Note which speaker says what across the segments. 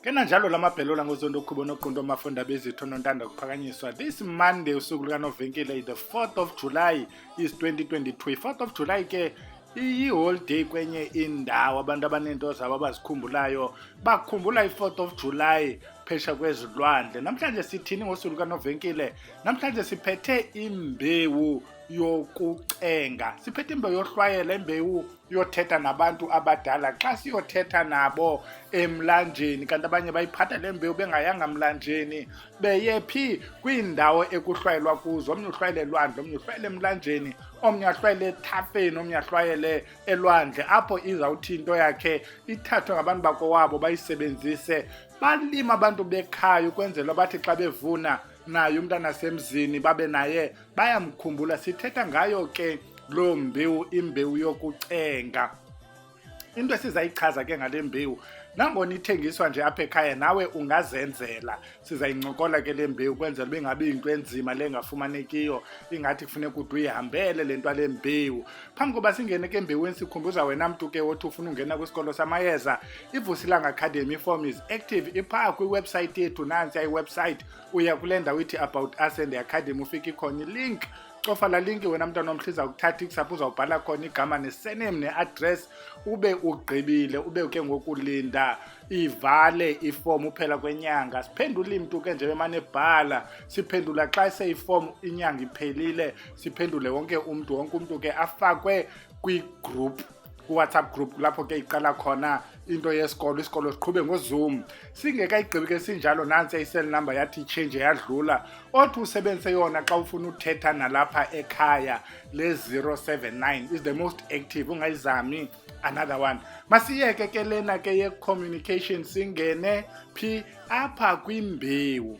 Speaker 1: Kena njalo lamabhelola ngozondo khubona oqondo amafunda bezitho nontanda kuphakanyiswa. This Monday usuku lukanovenkile the 4th of July is 2023. 4th of July ke iyi-holiday kwenye indawo abantu abanento zabo abazikhumbulayo bakhumbula i-4th of July phesha kwezilwandle. Namhlanje sithini ngosuku lukanovenkile? Namhlanje siphethe imbewu yokucenga. Siphethe imbewu yohlwayela, imbewu yothetha nabantu abadala xa siyothetha nabo emlanjeni, kanti abanye bayiphatha le mbewu bengayanga mlanjeni beye phi kwindawo ekuhlwayelwa kuzo. Omnye uhlwayele elwandle, omnye uhlwayele emlanjeni, omnye ahlwayele ethafeni, omnye ahlwayele elwandle, apho izawuthi into yakhe ithathwe ngabantu bakowabo bayisebenzise. Balima abantu bekhaya ukwenzela bathi xa bevuna naye umntana semzini babe naye bayamkhumbula. Sithetha ngayo ke lo mbewu, imbewu yokucenga. Into esizayichaza ke ngale mbewu nangona ithengiswa nje apha ekhaya nawe ungazenzela. Sizayincokola ke le mbewu kwenzela bengabi into enzima le ngafumanekiyo, ingathi kufuneka ukuthi uyihambele le nto le mbewu. Phambi koba singene ke embeweni sikhumbuza wena mntu ke wothi ufuna ungena kwisikolo samayeza, iVusilanga Academy form is active. Ipha kwiwebsite yethu, nansi iwebsite, uya kule ndawo ithi about us and the academy, ufika ikhona ilink. Cofa la link wena mntwana omhliza ukuthatha ikusapho uzawubhala khona igama ne-surname ne-address, ube ugqibile, ube ke ngokulinda ivale iform uphela kwenyanga. Siphendula imntu ke nje bemane ebhala, siphendula xa seyiform inyanga iphelile, siphendule wonke umntu ke afakwe kwi-group, WhatsApp group, lapho ke iqala khona into yesikolo. Isikolo siqhube ngoZoom. Singekayigqibi ke sinjalo nansi i-cell number yathi change yadlula, othi usebenzise yona xa ufuna uthetha nalapha ekhaya. Le 079 is the most active, ungayizami another one. Masiyeke ke lena ke ye-communication, singene phi apha kwimbewu.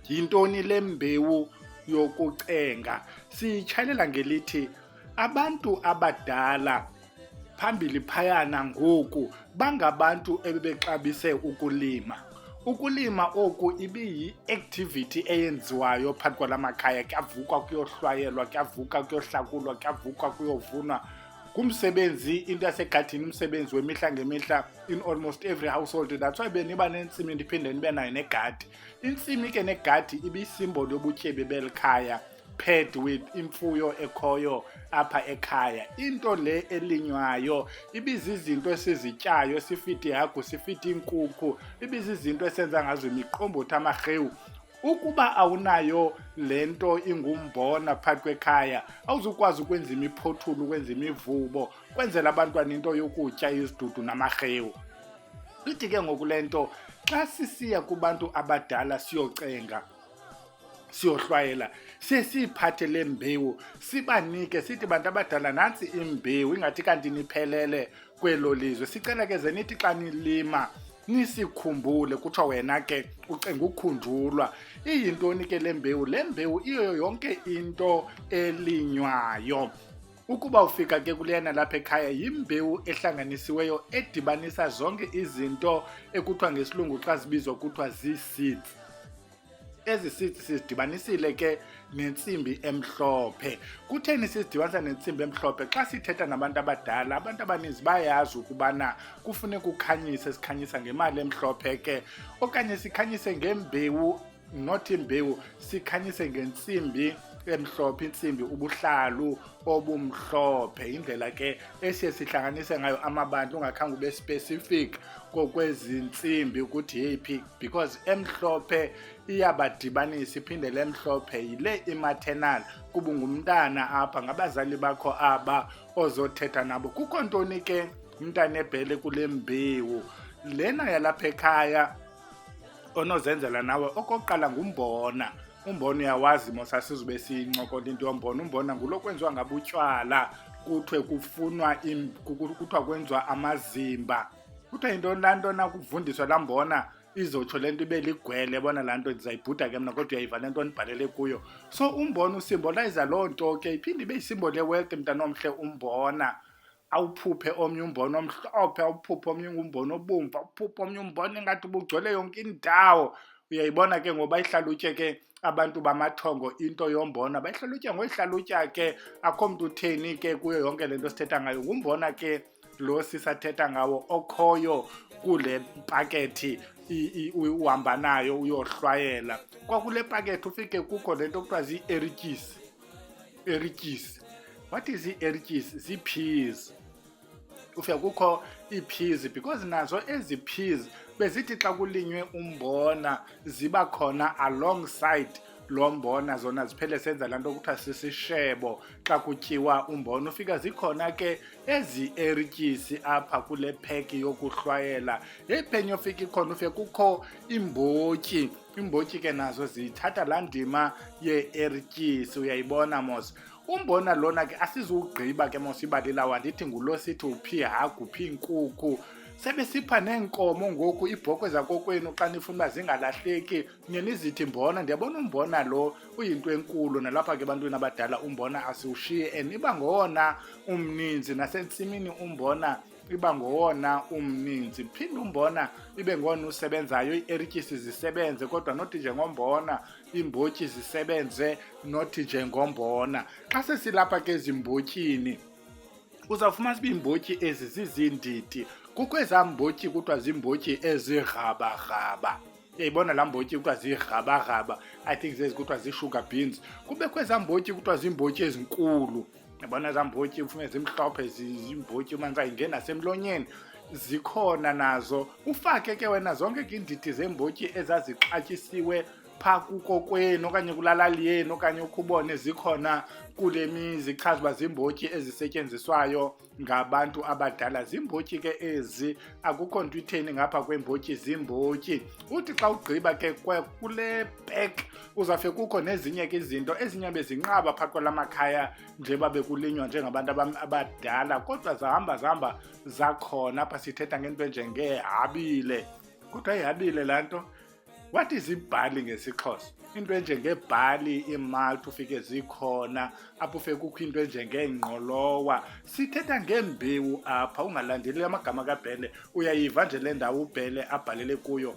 Speaker 1: Yintoni le mbewu yokucenga? Siyichalela ngelithi abantu abadala phambili phayana ngoku bangabantu ebebexabise ukulima. Ukulima oku ibiyi-activity eyenziwayo phakathi kwalamakhaya. Kuyavukwa kuyohlwayelwa, kuyavuka kuyohlakulwa, kuyavuka kuyovunwa. Kumsebenzi into yasegadini, umsebenzi wemihla ngemihla in almost every household. That's why beniba nentsimi ndiphinde nibe nayo negadi. Intsimi ke negadi ibisimbolo yobutyebi belikhaya, paired with imfuyo ekhoyo apha ekhaya. Into le elinywayo ibizizinto esizityayo, sifite ihagu, sifite inkukhu, ibizizinto esenza ngazo imiqombothi, amarhewu. Ukuba awunayo lento ingumbona phakathi kwekhaya, awuzukwazi ukwenza imiphothulu, ukwenza imivubo, kwenzela abantwana into yokutya, izidudu namarhewu. Ithi ke ngoku lento xa sisiya kubantu abadala siyocenga, siyohlwayela, siyiphathe le mbewu, sibanike, sithi bantu abadala nansi imbewu, ingathi kanti niphelele kwelo lizwe. Sicela ke ze nithi xa nilima nisikhumbule, kuthiwa wena ke ucenga ukhunjulwa. Iyintoni ke le mbewu? Le mbewu iyo yonke into elinywayo. Ukuba ufika ke kulena lapha ekhaya, yimbewu ehlanganisiweyo edibanisa zonke izinto ekuthiwa ngesilungu xa zibizwa kuthiwa zii-seeds. Ezi seeds sizidibanisile ke nentsimbi emhlophe. Kutheni sizidibanisa nentsimbi emhlophe? Xa sithetha nabantu abadala, abantu abaninzi bayazi ukubana kufuneka ukhanyise, sikhanyisa ngemali emhlophe ke, okanye sikhanyise ngembewu, not imbewu, sikhanyise ngentsimbi emhlophe, intsimbi ubuhlalu obumhlophe. Indlela ke esiye sihlanganise ngayo amabandla, ungakhange ube specific kokwezi ntsimbi ukuthi yeyiphi, because emhlophe iyabadibanisa. Iphinde le mhlophe yile imaternal, kuba ngumntana apha, ngabazali bakho aba ozothetha nabo. Kukho ntoni ke umntana ebhele kule mbewu lena yalapha ekhaya onozenzela nawe? Okokuqala ngumbona. Umbona uyawazi mosa sizube siyincokola into yombona. Umbona ngulo kwenziwa ngabutywala, kuthiwe kufunwa kuthiwa kwenziwa amazimba. Kuthiwa yintoni laa nto na kuvundiswa laa mbona izotsho le nto ibe ligwele. Bona laa nto ndizayibhuda ke mna, kodwa uyayiva le nto ndibhalele kuyo. So umbona usimboliza loo nto ke, iphinde ibe yisimbolo ye-wealth. Mntana omhle, umbona awuphuphe omnye umbona omhlophe, awuphuphe omnye umbona obomvu, awuphuphe omnye umbona ingathi ubugcwele yonke indawo. Uyayibona ke ngoba ihlalutye ke abantu bamathongo into yombona bayihlalutya ngoyihlalutya ke. Akho mntu utheni ke kuyo yonke le nto sithetha ngayo. Ngumbona ke lo sisathetha ngawo okhoyo kule pakethi uhamba nayo uyohlwayela. Kwakule pakethi ufike kukho lento kuthiwa zii-ertyisi. What is ii-ertyisi? Zii-peas. Ufike kukho ii-peas because nazo ezi peas bezithi xa kulinywe umbona ziba khona alongside lo mbona, zona ziphele senza laa nto kuthiwa sisishebo xa kutyiwa umbona. Ufika zikhona ke ezi ertyisi apha kule pheki yokuhlwayela. Ephenye ufika ikhona ufike kukho iimbotyi. Iimbotyi ke nazo zithatha laa ndima yee-ertyisi, uyayibona mos. Umbona lona ke asizuwugqiba ke mos ibalilawa, ndithi ngulo sithi uphi ihagu uphi inkukhu. Sebesipha neenkomo ngoku, iibhokhwe zakokwenu xa nifuna uba zingalahleki niye nizithi mbona. Ndiyabona umbona lo uyinto enkulu, nalapha ke ebantwini abadala umbona asiwushiye and iba ngowona umninzi, nasentsimini umbona iba ngowona umninzi. Phinde umbona ibe ngowona usebenzayo, ii-ertyisi zisebenze kodwa nothi njengombona, iimbotyi zisebenze nothi njengombona. Xa sesilapha ke ezimbotyini uzawufumanisa uba iimbotyi ezi zizindidi. Kukho ezaa mbotyi kuthiwa ziimbotyi ezirhabharhaba. Uyayibona laa mbotyi kuthiwa zirhabharhaba, I think zezi kuthiwa zii-sugar beans. Kubekho ezaa mbotyi kuthiwa ziimbotyi ezinkulu. Uyabona ezaa mbotyi ufune zimhlophe, ziimbotyi umanisa ingena nasemlonyeni. Zikhona nazo. Ufake ke wena zonke ke iindidi zeembotyi ezazixatyisiwe phaa kukokwenu okanye kulalali yenu okanye ukubone zikhona kule mizi, chaza uba ziimbotyi ezisetyenziswayo ngabantu abadala. Ziimbotyi ke ezi, akukho nto itheni ngapha kweembotyi, ziimbotyi. Uthi xa ugqiba ke kule pack uzawufike kukho nezinye ke izinto ezinye bezinqaba phaa kwala makhaya nje babekulinywa njengabantu abadala, kodwa zahamba zakhona. Apha sithetha ngento enjengehabile. Kuthiwa ihabile laa nto. What is ibhali ngesiXhosa? Into enjengebhali, iimalti ufike zikhona. Apho ufike kukho into enjengeengqolowa. Sithetha ngembewu apha, ungalandeli amagama kaBhele. Uyayiva nje le ndawo uBhele abhalele kuyo.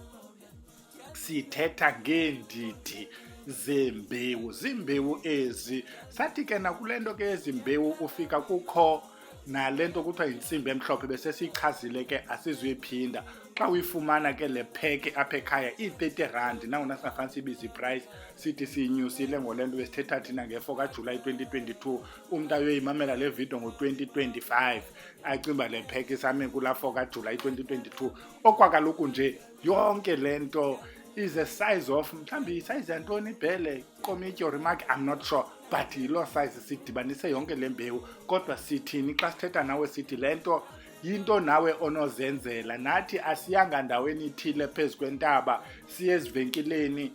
Speaker 1: Sithetha ngeendidi zembewu. Ziimbewu ezi. Sathi ke nakule nto ke ezimbewu ufika kukho nale nto kuthiwa yintsimbi emhlophe, bese siyichazile ke asizuyiphinda. Xa uyifumana ke le pheki apha ekhaya ii-R30, nangona singafanele sibize iprice, sithi siyinyusile ngole nto besithetha thina nge-4 kaJulayi 2022. Umntu ayoyimamela le video ngo-2025 acinga le pheki isame kulaa 4 kaJulayi 2022. Okwa kaloku nje yonke le nto is a size of, mhlawumbi isize yantoni iBhele, comment your remark, I'm not sure, but yiloo size sidibanise yonke le mbewu. Kodwa sithini xa sithetha nawe sithi le nto yinto nawe onozenzela. Nathi asiyanga ndaweni ithile phezu kwentaba, siye ezivenkileni.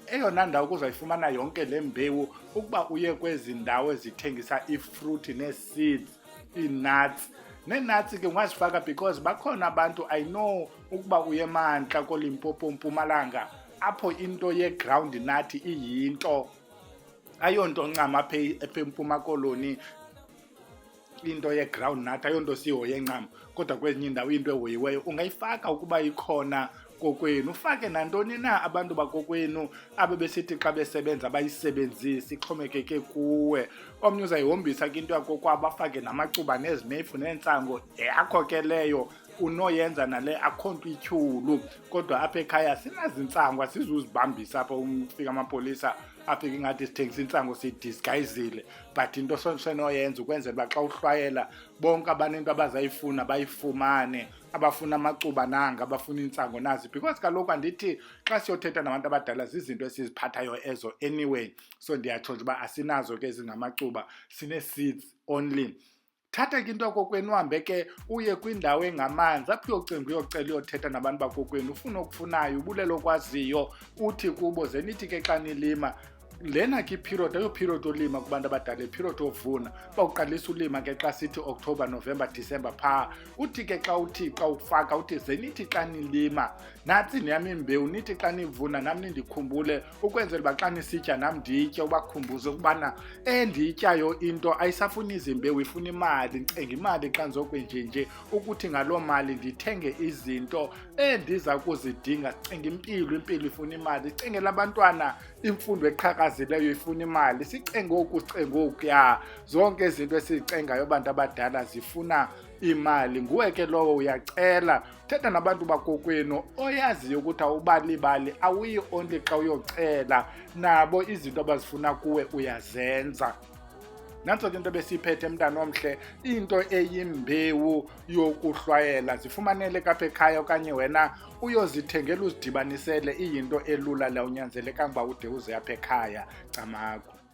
Speaker 1: Eyona ndawo kuzayifumana yonke le mbewu ukuba uye kwezi ndawo ezithengisa ifruit nee-seeds, ii-nuts. Nee-nuts ke ungazifaka because bakhona abantu, I know ukuba uye eMantla koLimpopo, Mpumalanga, apho into ye-ground nut iyinto, ayonto ncam apha eMpuma Koloni. Into ye-ground nut ayonto sihoye ncam, kodwa kwezinye indawo into ehoyiweyo ungayifaka ukuba ikhona kokwenu. Ufake nantoni na abantu bakokwenu abe besithi xa besebenza bayisebenzise, ixhomekeke kuwe. Omnye uzayihombisa ke into yakokwabo afake namacuba nezimefu neentsango, yakho ke leyo unoyenza nale, akho nto ityhulu. Kodwa apha ekhaya sinazintsango, asizuzibambisa apha ufika amapolisa afike ingathi sithengisa intsango siyidisgayizile. But into senoyenza ukwenzela uba xa uhlwayela bonke abanento abazayifuna bayifumane. Abafuna amacuba nanga, abafuna intsango nazi, because kaloku andithi xa siyothetha nabantu abadala zizinto esiziphathayo ezo anyway. So ndiyatsho nje uba asinazo ke ezingamacuba, sine-seeds only. Thatha ke into yakokwenu uhambe ke uye kwindawo engamanzi apho uyocela uyothetha nabantu bakokwenu, ufuna okufunayo, ubulele okwaziyo, uthi kubo ze nithi ke xa nilima lena ke period ayoperiod olima kubantu abadala, period ovuna. Bawuqalisa ulima ke xa sithi October, November, December phaa. Uthi ke xa ufaka uthi ze nithi xa nilima nathi niyam imbewu, nithi xa nivuna nam nindikhumbule, ukwenzela uba xa nisitya nam nditye, ubakhumbuze ukubana endiyityayo into ayisafuni izimbewu, ifuna imali. Ndicenga imali xa ndizokwenjenje ukuthi ngaloo mali ndithenge izinto endiza kuzidinga. Sicenga impilo ifuna imali. Sicengela abantwana imfundo eqhakazileyo ifuna imali. Sicenge oku, ya zonke izinto esizicengayo abantu abadala zifuna imali. Nguwe ke lowo uyacela, thetha nabantu bakokwenu oyaziyo ukuthi awubalibali, awuyi only xa uyocela, nabo izinto abazifuna kuwe uyazenza. Nantso ke into besiyiphethe mntana omhle, into eyimbewu yokuhlwayela. Zifumanele kapha ekhaya okanye wena uyozithengela uzidibanisele, iyinto elula la, unyanzelekanga uba ude uze apha ekhaya camakho.